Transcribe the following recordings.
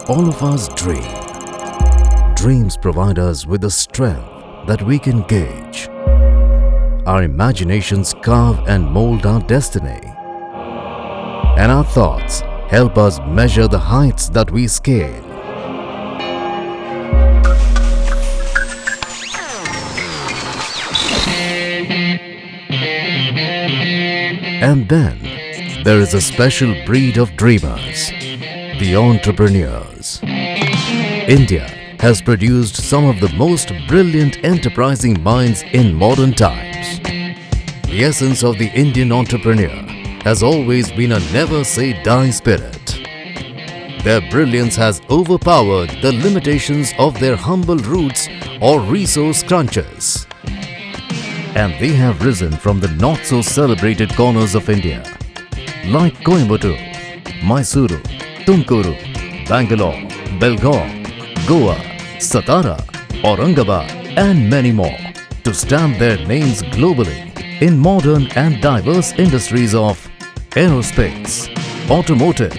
All of us dream. Dreams provide us with the strength that we can gauge. Our imaginations carve and mold our destiny. And our thoughts help us measure the heights that we scale. And then there is a special breed of dreamers, the entrepreneurs. India has produced some of the most brilliant enterprising minds in modern times. The essence of the Indian entrepreneur has always been a never-say-die spirit. Their brilliance has overpowered the limitations of their humble roots or resource crunches. And they have risen from the not-so-celebrated corners of India, like Coimbatore, Mysuru, Tumkuru, Bangalore, Belgaum, Goa, Satara, Aurangabad and many more, to stamp their names globally in modern and diverse industries of aerospace, automotive,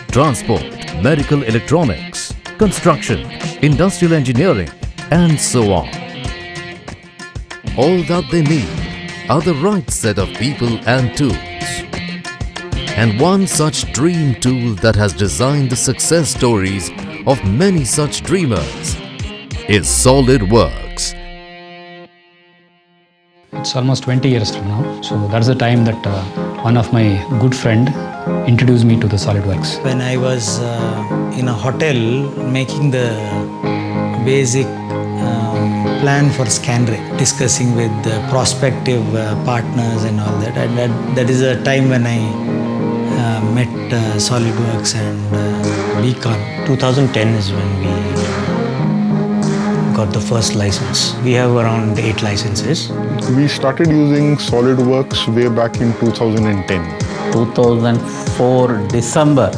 transport, medical electronics, construction, industrial engineering and so on. All that they need are the right set of people and tools. And one such dream tool that has designed the success stories of many such dreamers is SolidWorks. It's almost 20 years from now. So that's the time that one of my good friend introduced me to the SolidWorks. When I was in a hotel making the basic plan for Scanray, discussing with prospective partners and all that. And that is a time when I met SolidWorks and Beacon. 2010 is when we got the first license. We have around 8 licenses. We started using SolidWorks way back in 2010. 2004 December,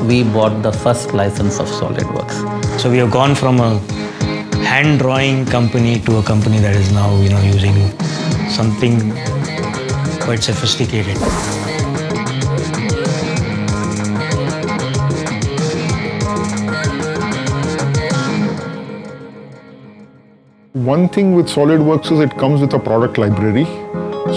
we bought the first license of SolidWorks. So we have gone from a hand drawing company to a company that is now, using something quite sophisticated. One thing with SolidWorks is it comes with a product library.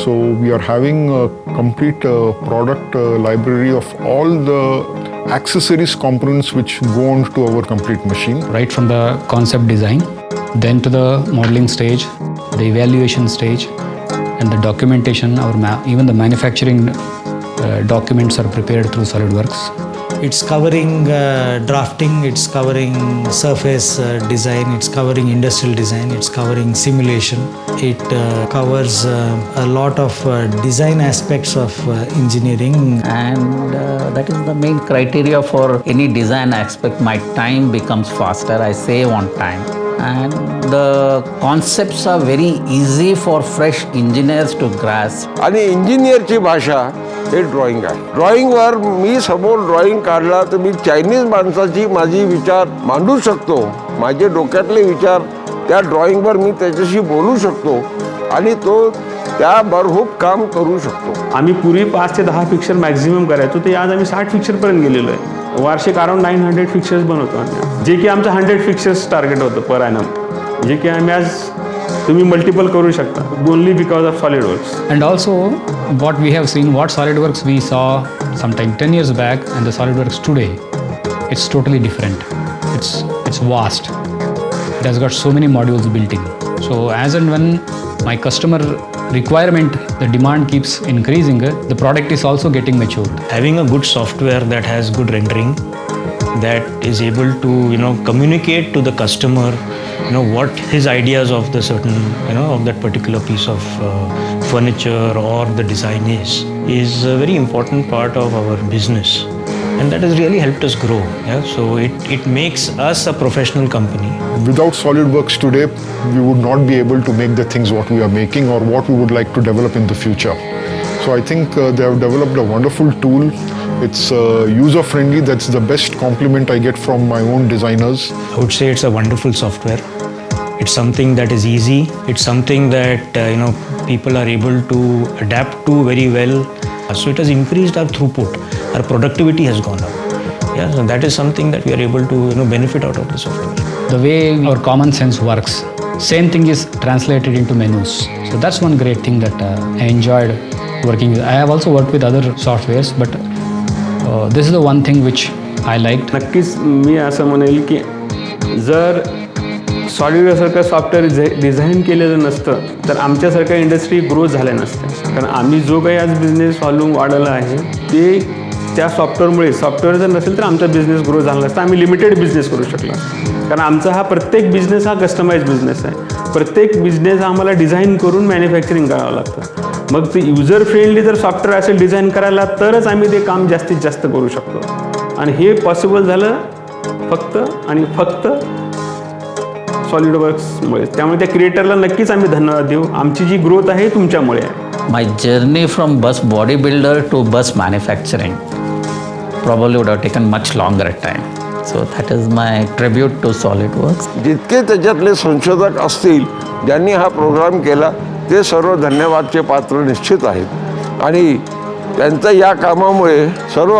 So we are having a complete product library of all the accessories components which go on to our complete machine. Right from the concept design, then to the modeling stage, the evaluation stage, and the documentation, even the manufacturing documents are prepared through SolidWorks. It's covering drafting, it's covering surface design, it's covering industrial design, it's covering simulation. It covers a lot of design aspects of engineering. And that is the main criteria for any design aspect. My time becomes faster, I save on time. And the concepts are very easy for fresh engineers to grasp. आणि इंजिनियरची भाषा हे drawing आहे. ड्रॉइंगवर मी समोर drawing काढला तर मी Chinese माणसाची माझी विचार मांडू शकतो. माझे डोक्यातले विचार त्या ड्रॉइंगवर मी त्याच्याशी बोलू शकतो आणि तो त्या बरहूब काम करू शकतो. आम्ही पूर्वी 5 ते 10 फिक्चर मॅक्झिमम करायचो ते आज आम्ही 60 फिक्चरपर्यंत गेलेलो आहे. वार्षिक अराउंड 900 फिक्चर्स बनवतो आम्ही, जे की आमचं 100 फिक्चर्स टार्गेट होतं पर ॲनम, जे की आम्ही आज तुम्ही मल्टिपल करू शकता only because of SolidWorks. And also what we have seen, what SolidWorks we saw sometime 10 years back and the SolidWorks today, it's totally different. It's vast. It has got so many modules built in. So as and when my customer requirement, the demand keeps increasing, the product is also getting matured. Having a good software that has good rendering, that is able to communicate to the customer what his ideas of the certain of that particular piece of furniture or the design is a very important part of our business, and that has really helped us grow. So it makes us a professional company. Without SolidWorks today, we would not be able to make the things what we are making or what we would like to develop in the future. So I think they have developed a wonderful tool. It's user-friendly. That's the best compliment I get from my own designers. I would say it's a wonderful software. It's something that is easy. It's something that people are able to adapt to very well. So it has increased our throughput. Our productivity has gone up. Yeah, so that is something that we are able to benefit out of the software. The way our common sense works, same thing is translated into menus. So that's one great thing that I enjoyed working with. I have also worked with other softwares, but this is the one thing which I liked. नक्कीच मी असं म्हणेल की जर सॉलिडवर्कसारखं software design केलेलं नसतं तर आमच्यासारख्या industry grow झाल्या नसत्या. कारण आम्ही जो काही आज बिझनेस व्हॉल्यूम वाढवला आहे ते त्या सॉफ्टवेअर जर नसेल तर आमचा बिझनेस ग्रो झाला नसता. आम्ही लिमिटेड बिझनेस करू शकलो. कारण आमचा हा प्रत्येक बिझनेस हा कस्टमाइज बिझनेस आहे. प्रत्येक बिझनेस हा आम्हाला डिझाईन करून मॅन्युफॅक्चरिंग करावं लागतं. मग ते युजर फ्रेंडली जर सॉफ्टवेअर असेल डिझाईन करायला तरच आम्ही ते काम जास्तीत जास्त करू शकतो. आणि हे पॉसिबल झालं फक्त आणि फक्त सॉलिडवर्क्समुळे. त्यामुळे त्या क्रिएटरला नक्कीच आम्ही धन्यवाद देऊ. आमची जी ग्रोथ आहे तुमच्यामुळे आहे. My journey from bus bodybuilder to bus manufacturing probably would have taken much longer time. So that is my tribute to SolidWorks. जितके त्याच्यातले संशोधक असतील ज्यांनी हा प्रोग्राम केला ते सर्व धन्यवादचे पात्र निश्चित आहेत. आणि त्यांच्या या कामामुळे सर्व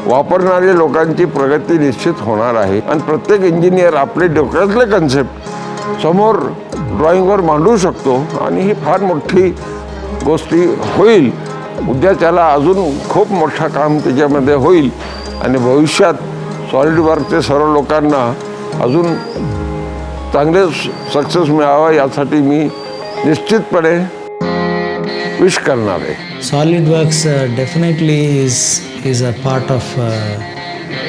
वापरणारे लोकांची प्रगती निश्चित होणार आहे. आणि प्रत्येक इंजिनियर आपले डोक्यातले कन्सेप्ट समोर ड्रॉइंगवर मांडू शकतो आणि ही फार मोठी गोष्टी होईल. उद्या त्याला अजून खूप मोठं काम त्याच्यामध्ये होईल आणि भविष्यात सॉलिडवर्कचे सर्व लोकांना अजून चांगले सक्सेस मिळावा यासाठी मी निश्चितपणे विश करणार आहे. SolidWorks definitely is a part of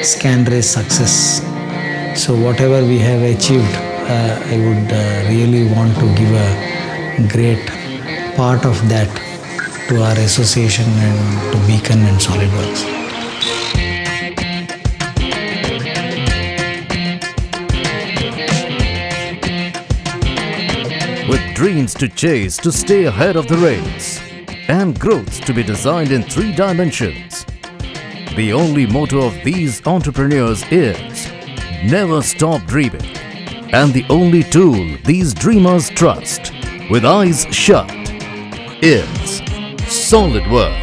Scanray's success. So whatever we have achieved, I would really want to give a great part of that to our association and to Beacon and SolidWorks. With dreams to chase to stay ahead of the race and growths to be designed in 3 dimensions, the only motto of these entrepreneurs is never stop dreaming. And the only tool these dreamers trust with eyes shut is SolidWorks.